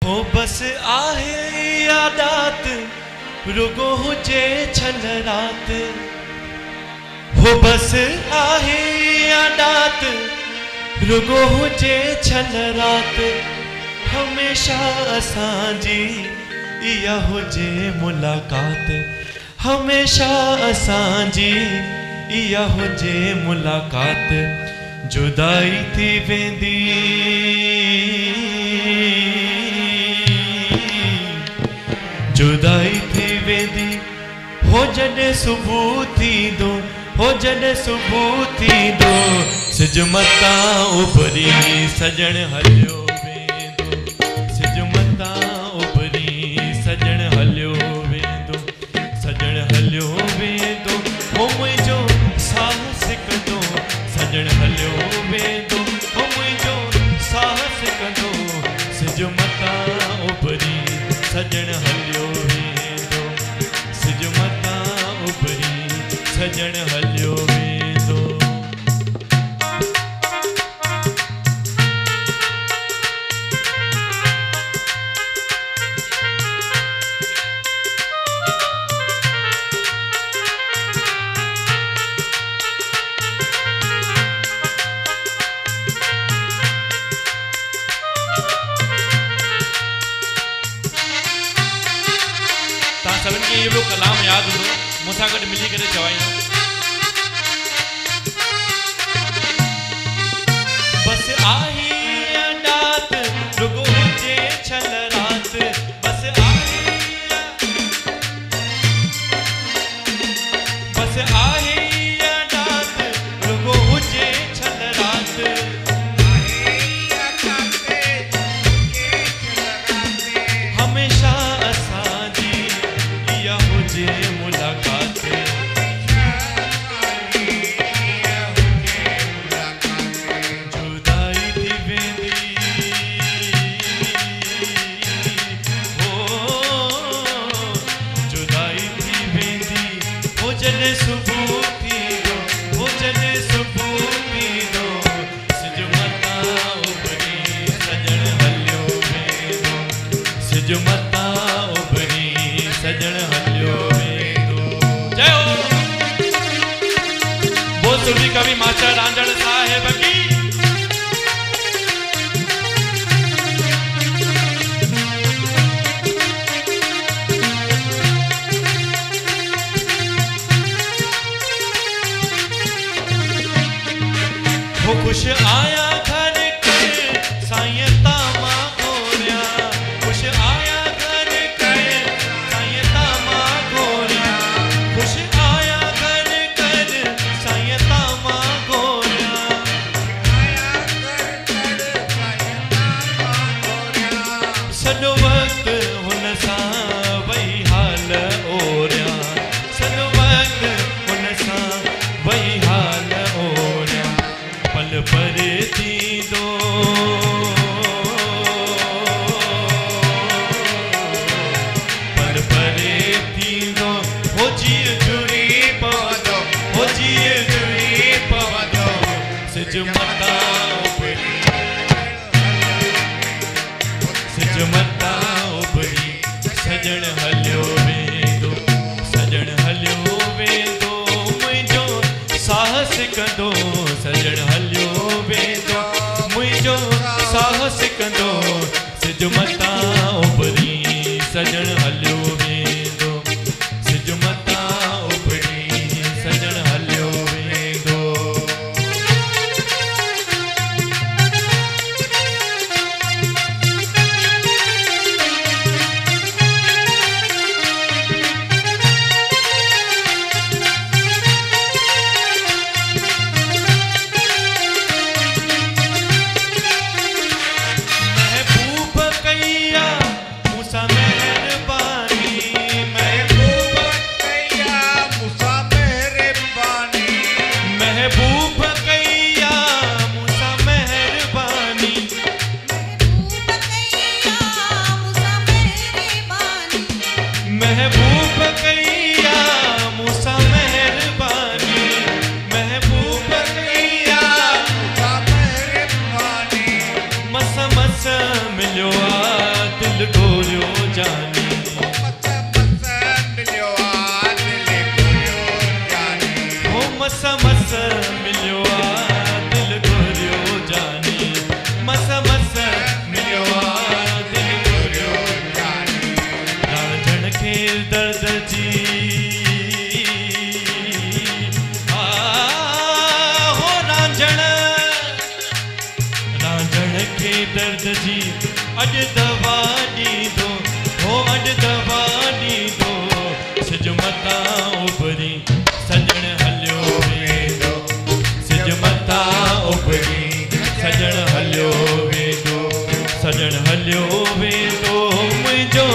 हो बस आहे आदात रुगो हुजे छल रात। हो बस आहे आदात रुगो हुजे छल रात। हमेशा असांजी इया हुजे मुलाकात। हमेशा असांजी इया हुजे मुलाकात। जुदाई थी वेंदी जुदाई थी वेंदी हो जॾहिं सुबुह थींदो। हो जॾहिं सुबुह थींदो सिज मतां उभरी सजण हलियो वेंदो। सिज मतां उभरी सजण हलियो वेंदो। सजण हलियो वेंदो हो मुंहिंजो साहस कंदो। सजण हलियो वेंदो हो मुंहिंजो साहस कंदो। सिज मतां उभरी सजण हलियो वेंदो। सिज मतां उभरी सजण हलियो वेंदो। सभिनी खे इहो कलाम यादि हूंदो मूंसां गॾु मिली करे चवाईंदो। बस आही अडात रुगो हुजे छल रात। बस आही बस आही अडात रुगो हुजे छल रात। हमेशा असांजी इया हुजे मुलाकात। जुदाई थी वेंदी हो जुदाई थी वेंदी हो जॾहिं सुबुह थींदो। हो जॾहिं सुबुह थींदो सिज मतां उभरी सजण हलियो वेंदो। सिज मतां उभरी सजण हलियो वेंदो। जय हो बोल सुरभि कवि मास्टर रांझण साहिब की। हो खुश आया घर के साईं तामा गोरिया। खुश आया घर के साईं तामा गोरिया। खुश आया घर कर साईं तामा गोरिया। सॼो वक़्तु हुन सां वही हाल ओरिया। सॼो वक़्तु हुन सां वही हाल ओरिया। पल परे थींदो पल परे थींदो हो जीअ जुड़ी पवंदो। हो जीअ जुड़ी पवंदो सिज मतां उभरी सिज मतां उभरी सजण हलियो वेंदो। सजण हलियो वेंदो मुंहिंजो साहस कंदो। सजण हलियो वेंदो मुंहिंजो साहस कंदो। सिज मतां उभरी सजण हलियो वेंदो। सिज मतां उभरी सजण हलियो वेंदो। महबूब कईया मूंसां महिरबानी। अड दवा दीदो हो अड दवा दीदो सिज मता उभरी सजण हलियो वेंदो सिज मता उभरी सजण हलियो वेंदो सजण हलियो वेंदो मुंहिंजो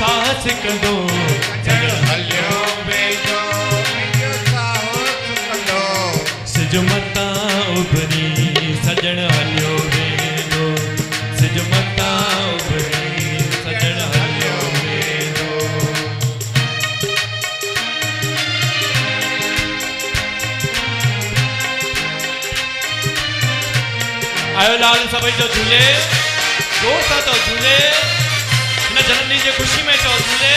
साहस कंदो सजण हलियो वेंदो मुंहिंजो साहस कंदो सिज मता उभरी सजण हलियो वेंदो सिज मता उभरी सजण हलियो वेंदो। आयो लाल सभई जो झूले जोर सां तो झूले हिन जनमदिन जी ख़ुशी में तो झूले।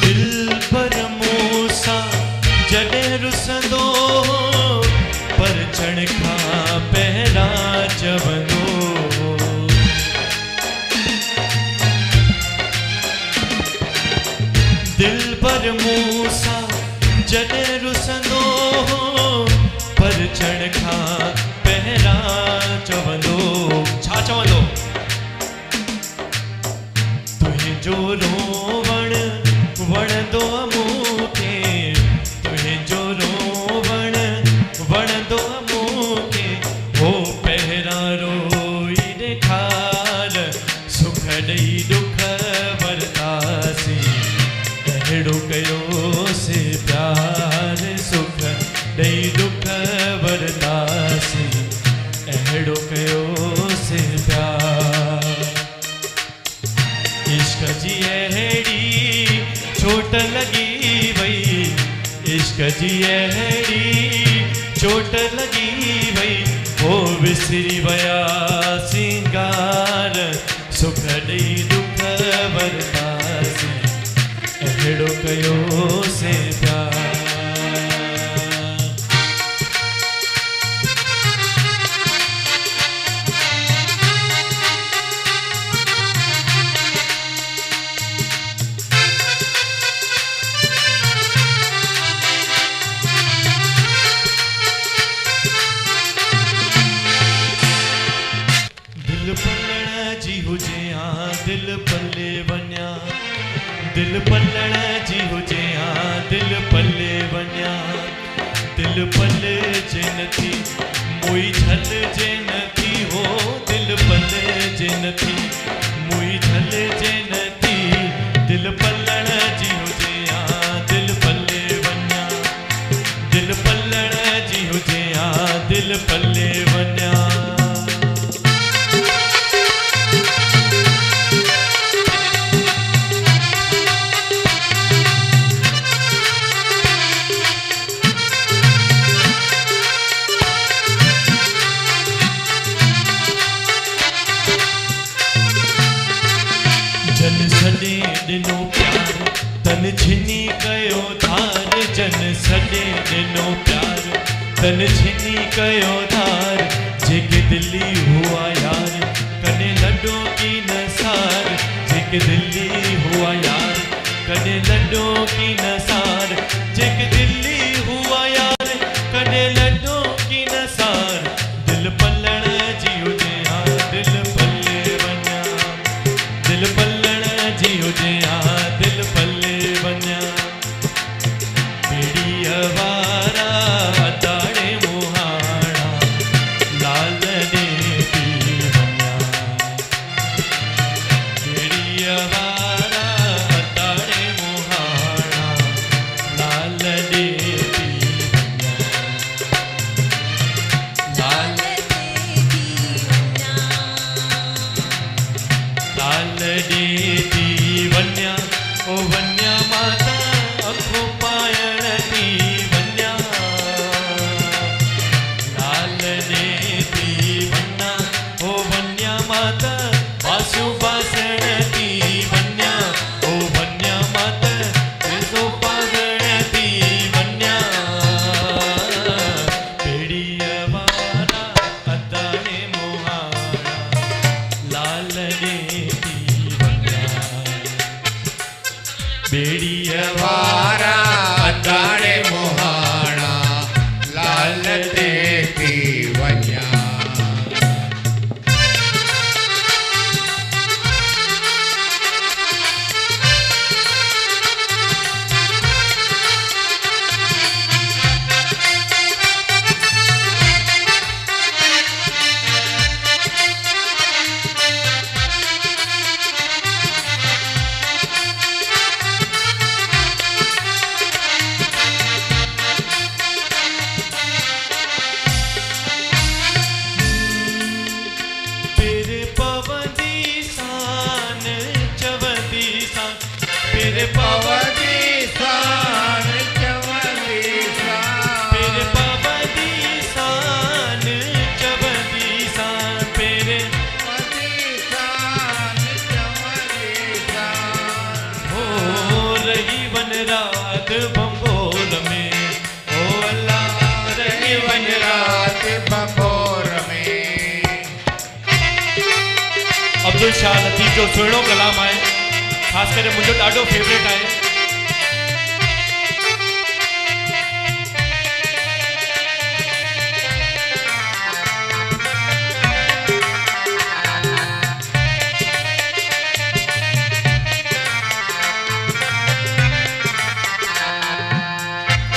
दिल पर मूसा जॾहिं रुसंदो पर चढ़ खां पहिरां चवंदो दिल पर मूसा जॾहिं रुसंदो पर चढ़ खां पहिरां चवंदो छा चवंदो तुंहिंजो रोवण वणंदो मूंखे तुंहिंजो रोवण वणंदो मूंखे हो पहिरां रोई ॾेखार सुख ॾेई दुख वरतासीं अहिड़ो कयोसीं प्यार सुख ॾेई दुख वरतासीं अहिड़ो कयोसीं प्यार। इश्क जी अहिड़ी चोट लगी वई इश्क जी अहिड़ी चोट लगी वई हो विसरी वया सिंगार सुख ॾेई दुख वरतासीं अहिड़ो कयोसीं प्यार। दिल पलण जी हुजे हाँ दिल पले वञा दिल पलण जी हुजे हाँ दिल पले वञा दिल पले जे नथी मुई झल जे नथी हो दिल पले जे नथी मुई झल जे नथी दिल पलण जी हुजे हाँ दिल पले वञा दिल पलण जी हुजे हाँ दिल पले वञा। जन सॾे ॾिनो प्यार तन छिनी कयो धार जन सॾे ॾिनो प्यार तन छिनी कयो धार जेके दिल्ली हुआ यार कॾहिं लॾो की नसार जेके दिल्ली हुआ यार कॾहिं लॾो की नसार जेके दिल्ली हुआ यार कॾहिं लॾो की नसार दिल पलण जी हुजे हाँ दिल पले वञा दिल पलण जी हुजे हाँ दिल पले वञा। बेड़ीअ वारा ताड़े मुहाणा लाल ॾे थी वञा बेड़ीअ वारा ताड़े मुहाणा लाल ॾे थी वञा लाल लाल ॾे थी वञा ओ वञा माता अखो पायण थी वञा लाल ॾे थी वञा ओ वञा माता बासु बासण थी वञा ओ वञा माता पैसो पागण थी वञा बेड़ीअ वारा अदाणे मुहाणा लाल ॾे थी वञा बेड़ी वारा अदाड़े मोहाणा लाल देखी वञा। रात बंबोर में ओ अल्लाह रही वन रात बंबोर में। अब्दुल शाह लतीफ़ जो सुहिणो कलाम आहे, ख़ासि करे मुंहिंजो ॾाढो फेवरेट आहे।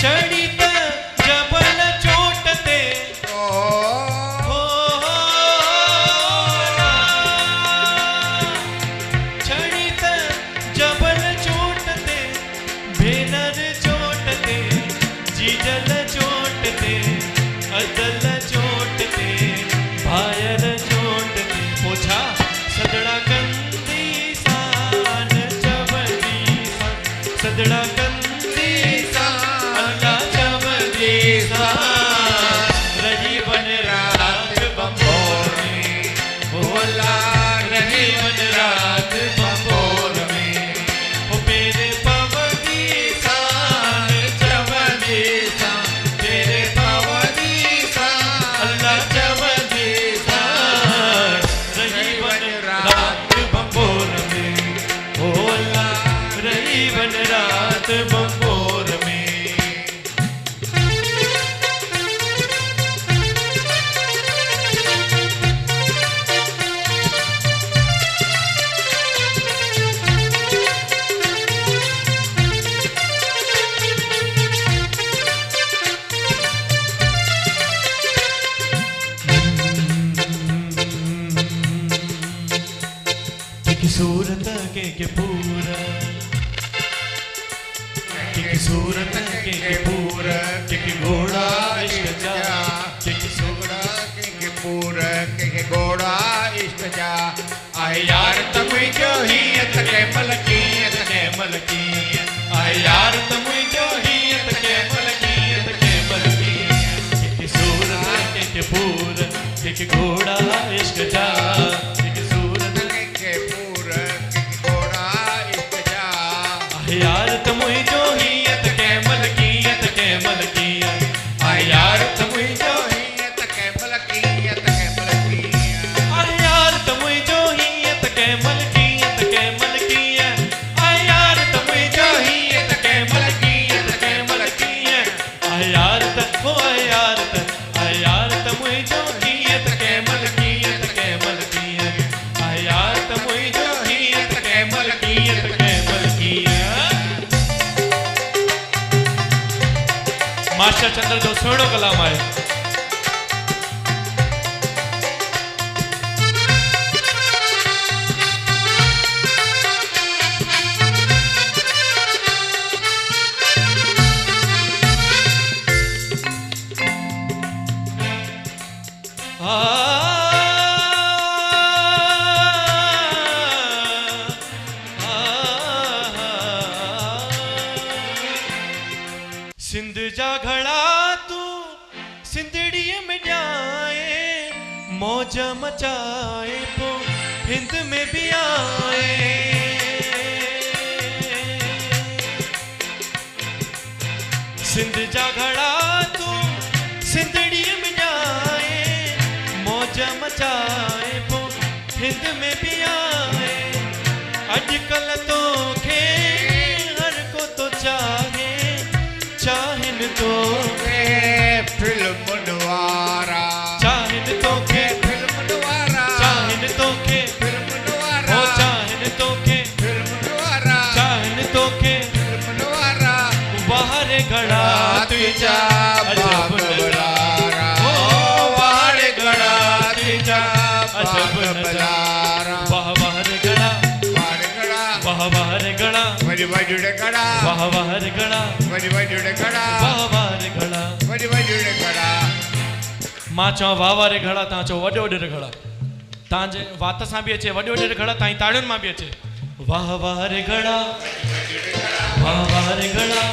चढ़ी त जबल चोट ते चढ़ी त जबल चोट ते भेनर चोट ते जीजल चोट ते अदल चोट ते भायर चोट ते पोछा सदड़ा कंदी सान चवंदी सान सदड़ा कंदी सान रही वन रात बंबोर में ओ अल्लाह रही वन रात बंबोर में ओ मेरे पवनी सान चवंदी सान तेरे पवनी सान अल्लाह चवंदी सान रही वन रात बंबोर में ओ अल्लाह रही वन रात बंबोर में। सूरत के पूरा की सूरत के पूरा की घोड़ा इश्क जा की घोड़ा के पूरा के घोड़ा इश्क जा। आए यार तुझो हियत के मलकियत के मलकियत आए यार तुझो हियत के मलकियत के मलकियत की सूरत के पूरा की घोड़ा इश्क जा यार तुझो हियत के मलकियत के मलकियत आ यार तुझो हियत के मलकियत के मलकियत आ यार तुझो हियत के मलकियत के मलकियत आ यार तुझो हियत के मलकियत के मलकियत आ यार तुझो हियत के मलकियत के मलकियत आ यार तुझो हियत के मलकियत के मलकियत। मास्टर चंद्र जो सुहिणो कलाम आहे। सिंध जा घड़ा तू सिंधड़ीअ में ॼाए मौज मचाए पो हिंद में भी आए। सिंध जा घड़ा तू सिंधड़ीअ में ॼाए मौज मचाए पो हिंद में भी आए। अॼुकल्ह तो खे हर तो के फिल्म नवारा चाहिन तो के फिल्म नवारा चाहिन तो के फिल्म नवारा ओ चाहिन तो के फिल्म नवारा चाहिन तो के फिल्म नवारा बाहर घड़ा तुझा अजब बलारा ओ बाहर घड़ा तुझा अजब बलारा वाह बाहर घड़ा बाहर गड़ा वाह बाहर घड़ा वज वजुड़ गड़ा वाह बाहर घड़ा वज वजुड़ गड़ा वाह बाहर घड़ा वज वजुड़ गड़ा मां चवां वाह वारे घड़ा तव्हां चओ वॾो वॾो घड़ा तव्हांजे वात सां बि अचे वॾो वॾो घड़ा तव्हांजी ताड़ियुनि मां बि अचे वाह वारे घड़ा वाह वारे घड़ा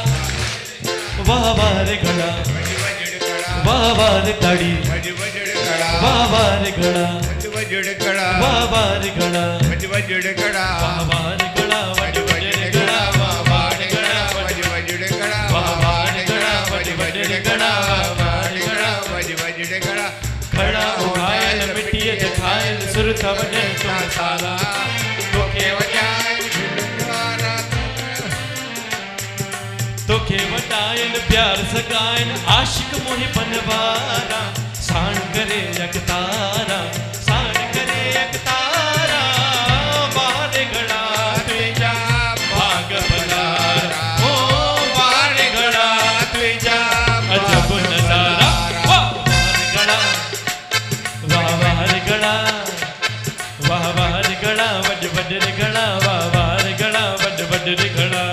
वाह वारे घड़ा वज वजुड़ गड़ा वाह वारे ताड़ी वज वजुड़ गड़ा वाह वारे घड़ा वज वजुड़ गड़ा वाह वारे घड़ा वज वजुड़ गड़ा वाह वारे घड़ा वज वॾो वजुड़ वॾो गड़ा घड़ा वाह वारे घड़ा वज वजुड़ गड़ा वाह वारे घड़ा वज वॾो वजुड़ वॾो गड़ा घड़ा वारे गड़ा वज वजुड़ गड़ा घड़ा उठायल मिट्टीअ जे खायल सुरत वॼनि तो सारा तोखे वॼाए झुलवारा तोखे वॾाइनि प्यार सगाइनि आशिक मोहि बनवारा साण करे अकतारा साण करे अकतारा बारे घड़ा तुझा भाग भलारा ओ बारे घड़ा तुझा अजब नजारा वाह बारे घड़ा वाह बारे घड़ा वाह बारे घड़ा वॾ वॾ घड़ा वाह बारे घड़ा वॾ वॾ घड़ा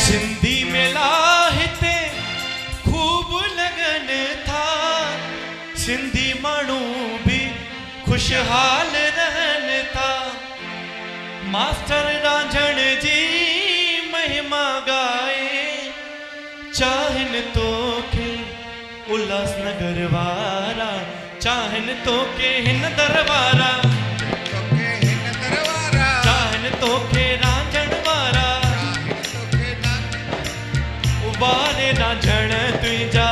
सिंधी मेला हिते खूब लगन था सिंधी माण्हू भी खुशहाल रहन था मास्टर रांझण जी महिमा गाए चाहन तो के उल्हासनगर वारा चाहन तो के हिन दरबारा तोखे हिन दरबारा चाहन तो के रांझण वारा तोखे बारे रांझण तुझा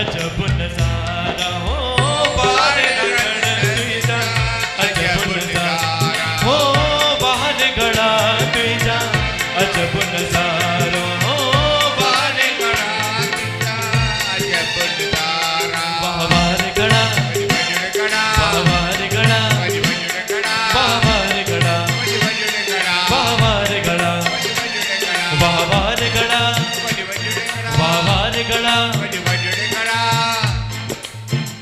अजब नजारा हो बारे रांझण तुझा अजब नजारा हो बाहर घड़ा तुझा अजब नजारो हो बारे गड़ा अजब नजारा वाह बाहर घड़ा वज वजुड़ गड़ा वाह बाहर घड़ा वज वजुड़ गड़ा वाह बाहर घड़ा वज वजुड़ गड़ा वाह बाहर घड़ा वज वजुड़ गड़ा वाह बाहर घड़ा वज वजुड़ गड़ा वाह बाहर घड़ा वज वजुड़ गड़ा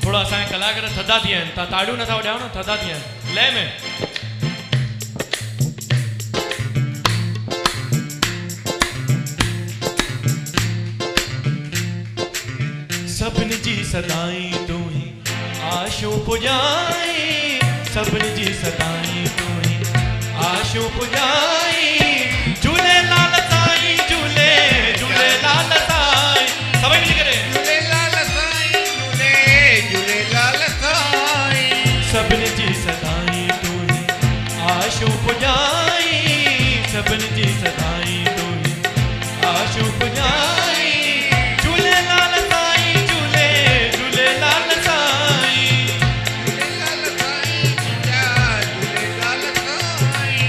थोड़ा असांजे कलाकार थधा थी विया आहिनि तव्हां ताड़ियूं नथा वॼायो न थधा थी विया आहिनि लय में सभिनी जी सदाई तू ही आशू पुॼाई सभिनी जी सदाई तू ही आशू पुॼाई झूलेलाल साईं झूले झूलेलाल साईं सभई मिली करे झूलेलाल साईं झूले झूलेलाल साईं सभिनी जी सदाई तू ही आशू पुॼाई सभिनी जी सदाई तू ही आशू पुॼाई झूलेलाल साईं झूले झूलेलाल साईं झूलेलाल साईं झूलेलाल साईं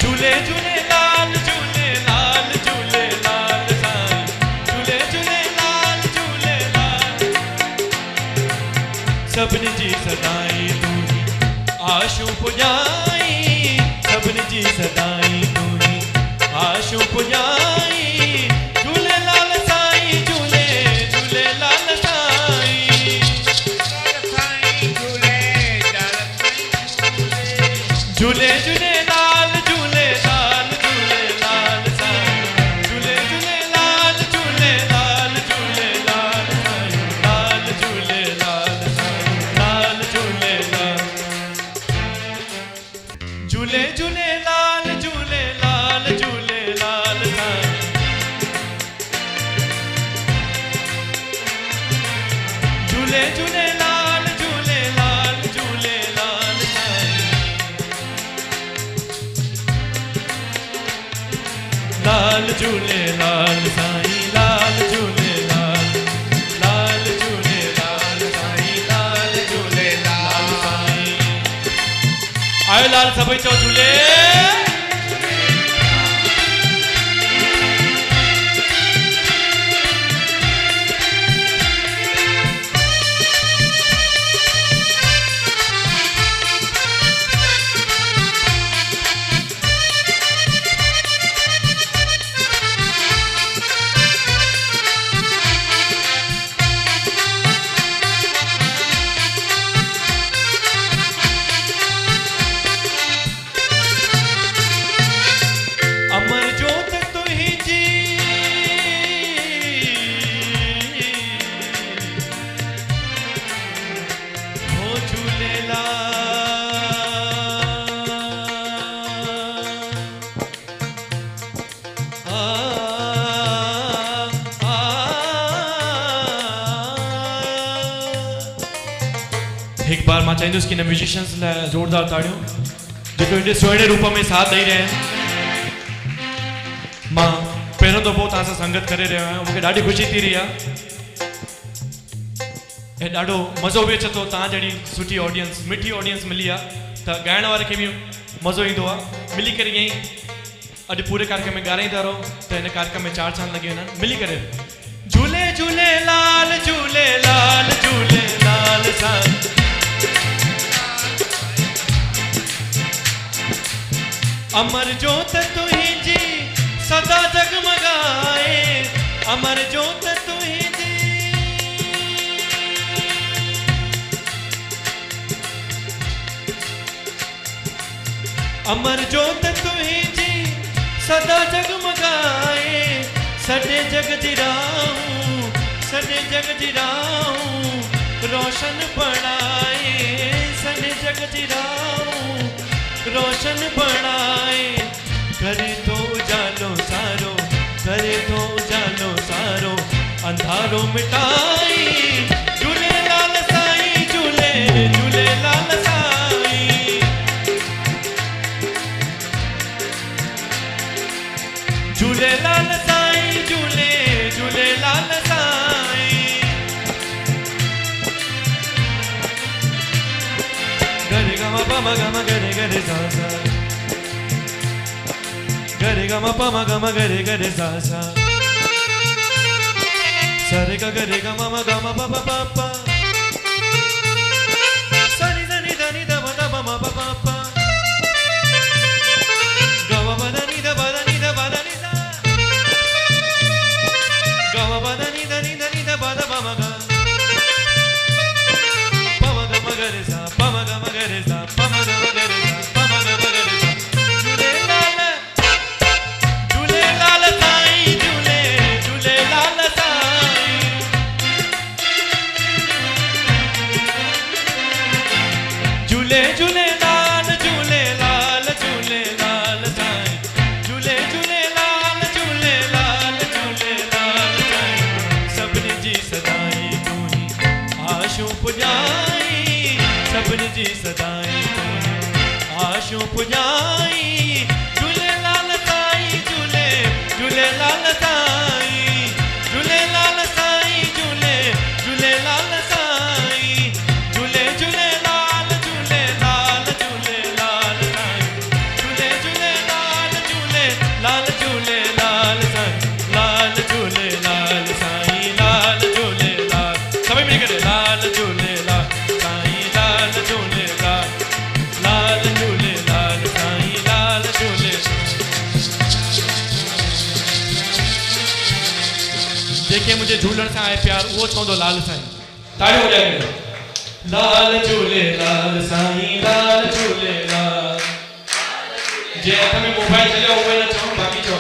झूले झूलेलाल झूलेलाल झूलेलाल साईं झूले झूलेलाल झूलेलाल सभिनी जी सदाई तू ही आशू पुॼाई सभिनी जी सदाई तू ही आशू पुॼाई झूलेलाल साईं झूले झूलेलाल साईं साईं झूलेलाल साईं झूले झूलेलाल झूलेलाल झूलेलाल साईं झूले झूलेलाल झूलेलाल झूलेलाल साईं लाल झूलेलाल साईं लाल झूलेलाल झूले झूलेलाल झूलेलाल झूलेलाल साईं झूले झूलेलाल झूलेलाल झूलेलाल साईं लाल झूलेलाल साईं लाल झूलेलाल लाल झूलेलाल साईं लाल झूलेलाल साईं आयो लाल सभई चओ झूले अमर जोत तुहिंजी हो एक बार मां चाहींदुसि कि म्यूजिशियंस लाइ ज़ोरदार ताड़ियूं जेको एॾे सुहिणे रूप में साथ ॾेई रहिया आहिनि मां पहिरों दफ़ो तव्हां सां संगत करे रहियो आहियां मूंखे ॾाढी ख़ुशी थी रही आहे ऐं ॾाढो मज़ो बि अचे थो तव्हां जहिड़ी सुठी ऑडियंस मिठी ऑडियंस मिली आहे त ॻाइण वारे खे बि मज़ो ईंदो आहे मिली करे ईअं ई अॼु पूरे कार्यक्रम में ॻाल्हाईंदा रहो त हिन कार्यक्रम में 4 चांद लॻी वञनि मिली करे झूले झूलेलाल झूलेलाल झूलेलाल साईं अमर जोत तुहिंजी सदा जगमगाए अमर जोत तुहिंजी अमर जोत तुहिंजी सदा जगमगाए सॼे जग जी राहूं सॼे जग जी राहूं रोशन बणाए सॼे जग जी राहूं रोशन बणाए करे तो उजालो सारो करे तो उजालो सारो अंधारो मिटाई झूलेलाल साईं झूले झूलेलाल साईं झूलेलाल साईं झूले झूलेलाल साईं गरे गमा पमा गमा गरे गरे सा सा गरे गमा पमा गमा गरे गरे सा सा सरे गा गरे गमा मा गमा पा पा पा सनी सनी धनी ध मा ध मा पा पा पा गमा प ध नि ध प ध नि ध प ध नि ध गमा प ध नि ध नि ध नि ध प ध प म ग प म ग म गरे सा प म ग म गरे सा प म ग म गरे सा प म ग म गरे सा झूलेलाल झूलेलाल साईं झूले झूलेलाल साईं झूले झूलेलाल झूलेलाल झूलेलाल साईं झूले झूलेलाल झूलेलाल झूलेलाल साईं सभिनी जी सदाई तू ही आशूं पुॼाई सभिनी जी सदाई तू ही आशूं पुॼाई झूलेलाल साईं झूले झूलेलाल साईं झूलेलाल साईं झूले झूलेलाल साईं झूले झूलेलाल झूलेलाल झूलेलाल साईं झूले झूलेलाल झूलेलाल झूलेलाल साईं लाल झूलेलाल साईं लाल झूलेलाल सभी मिल करे लाल झूलेलाल साईं लाल झूलेलाल लाल झूलेलाल साईं लाल झूले जेके मुझे झूलण सां आहे प्यार उहो चवंदो लाल साईं ताड़ियूं वॼाए लाल झूलेलाल साईं लाल झूलेलाल जे हथ में मोबाइल चलियो उहे न चवनि बाक़ी चओ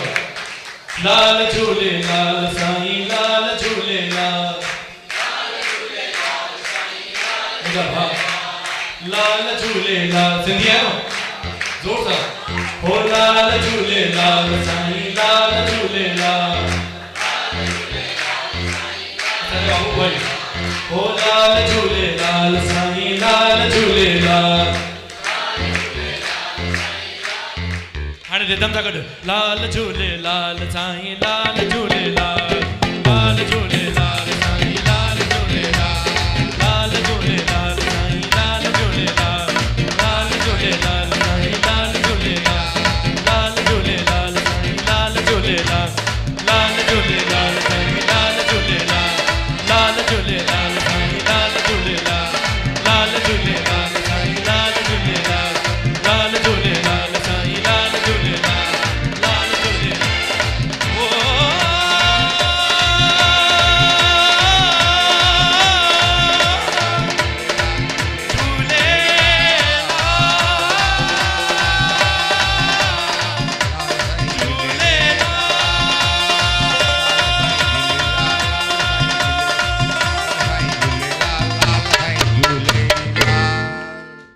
लाल झूलेलाल साईं लाल झूलेलाल मुंहिंजा भाउ लाल झूलेलाल सिंधी आहियो जोर सां हो लाल झूलेलाल साईं लाल झूलेलाल बाबू भाई हो लाल झूलेलाल साईं लाल झूलेलाल हाणे रिदम सां गॾु लाल झूले लाल साईं लाल